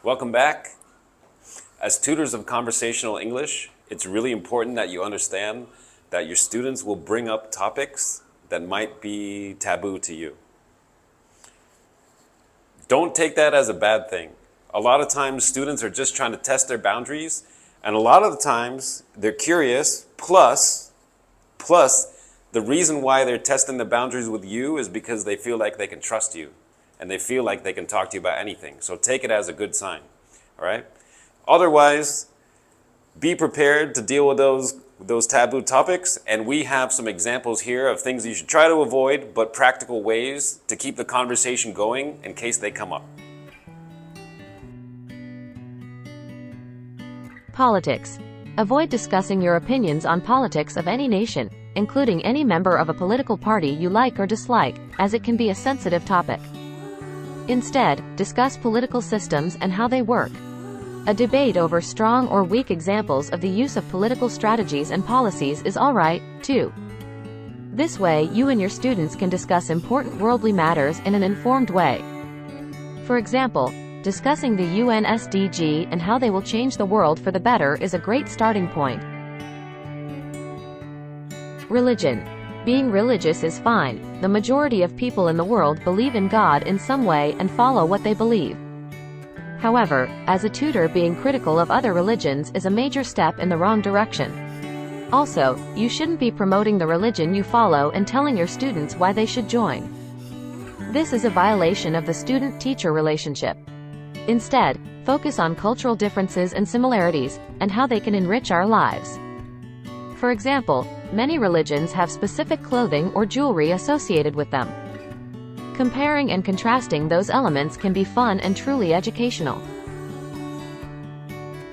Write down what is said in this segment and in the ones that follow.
Welcome back. As tutors of conversational English, it's really important that you understand that your students will bring up topics that might be taboo to you. Don't take that as a bad thing. A lot of times students are just trying to test their boundaries, and a lot of the times they're curious, plus the reason why they're testing the boundaries with you is because they feel like they can trust you and they feel like they can talk to you about anything. So take it as a good sign, all right? Otherwise, be prepared to deal with those taboo topics, and we have some examples here of things you should try to avoid, but practical ways to keep the conversation going in case they come up. Politics. Avoid discussing your opinions on politics of any nation, including any member of a political party you like or dislike, as it can be a sensitive topic. Instead, discuss political systems and how they work. A debate over strong or weak examples of the use of political strategies and policies is alright, too. This way, you and your students can discuss important worldly matters in an informed way. For example, discussing the UN SDG and how they will change the world for the better is a great starting point. Religion. Being religious is fine. The majority of people in the world believe in God in some way and follow what they believe. However, as a tutor, being critical of other religions is a major step in the wrong direction. Also, you shouldn't be promoting the religion you follow and telling your students why they should join. This is a violation of the student-teacher relationship. Instead, focus on cultural differences and similarities, and how they can enrich our lives. For example, many religions have specific clothing or jewelry associated with them. Comparing and contrasting those elements can be fun and truly educational.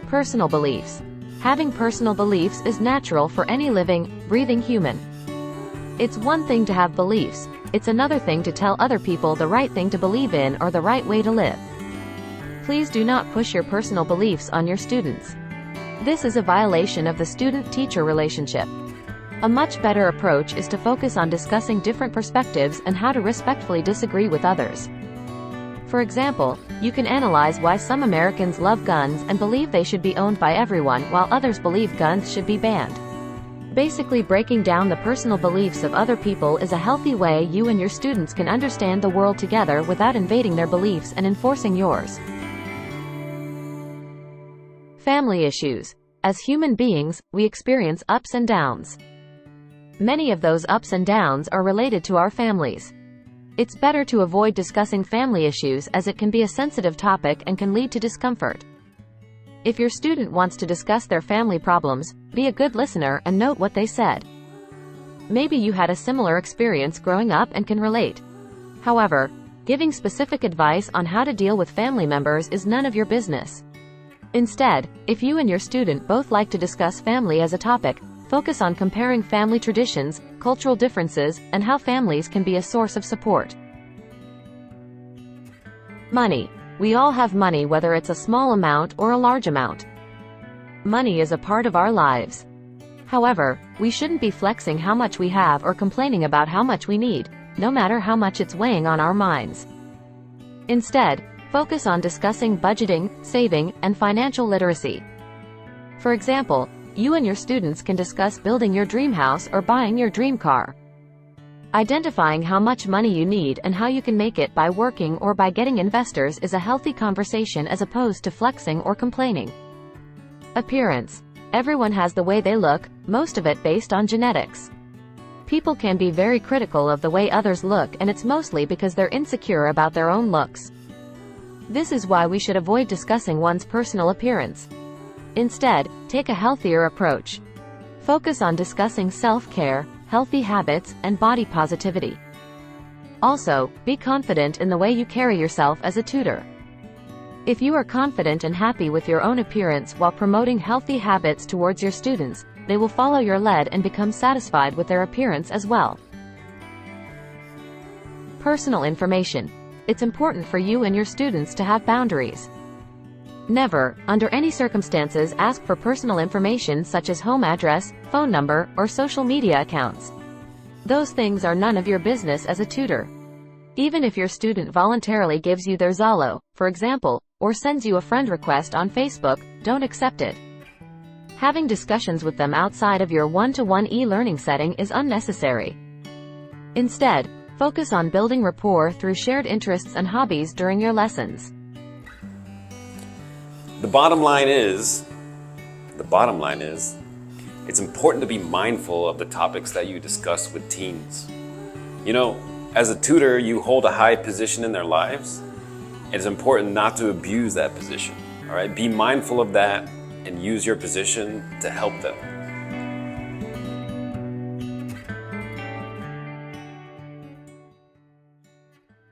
Personal beliefs. Having personal beliefs is natural for any living, breathing human. It's one thing to have beliefs, it's another thing to tell other people the right thing to believe in or the right way to live. Please do not push your personal beliefs on your students. This is a violation of the student-teacher relationship. A much better approach is to focus on discussing different perspectives and how to respectfully disagree with others. For example, you can analyze why some Americans love guns and believe they should be owned by everyone while others believe guns should be banned. Basically, breaking down the personal beliefs of other people is a healthy way you and your students can understand the world together without invading their beliefs and enforcing yours. Family issues. As human beings, we experience ups and downs. Many of those ups and downs are related to our families. It's better to avoid discussing family issues as it can be a sensitive topic and can lead to discomfort. If your student wants to discuss their family problems, be a good listener and note what they said. Maybe you had a similar experience growing up and can relate. However, giving specific advice on how to deal with family members is none of your business. Instead, if you and your student both like to discuss family as a topic, focus on comparing family traditions, cultural differences, and how families can be a source of support. Money. We all have money, whether it's a small amount or a large amount. Money is a part of our lives. However, we shouldn't be flexing how much we have or complaining about how much we need, no matter how much it's weighing on our minds. Instead, focus on discussing budgeting, saving, and financial literacy. For example, you and your students can discuss building your dream house or buying your dream car. Identifying how much money you need and how you can make it by working or by getting investors is a healthy conversation as opposed to flexing or complaining. Appearance. Everyone has the way they look, most of it based on genetics. People can be very critical of the way others look, and it's mostly because they're insecure about their own looks. This is why we should avoid discussing one's personal appearance. Instead, take a healthier approach. Focus on discussing self-care, healthy habits, and body positivity. Also, be confident in the way you carry yourself as a tutor. If you are confident and happy with your own appearance while promoting healthy habits towards your students, they will follow your lead and become satisfied with their appearance as well. Personal information. It's important for you and your students to have boundaries. Never, under any circumstances, ask for personal information such as home address, phone number, or social media accounts. Those things are none of your business as a tutor. Even if your student voluntarily gives you their Zalo, for example, or sends you a friend request on Facebook, don't accept it. Having discussions with them outside of your one-to-one e-learning setting is unnecessary. Instead, focus on building rapport through shared interests and hobbies during your lessons. The bottom line is, it's important to be mindful of the topics that you discuss with teens. You know, as a tutor, you hold a high position in their lives. It's important not to abuse that position, all right? Be mindful of that and use your position to help them.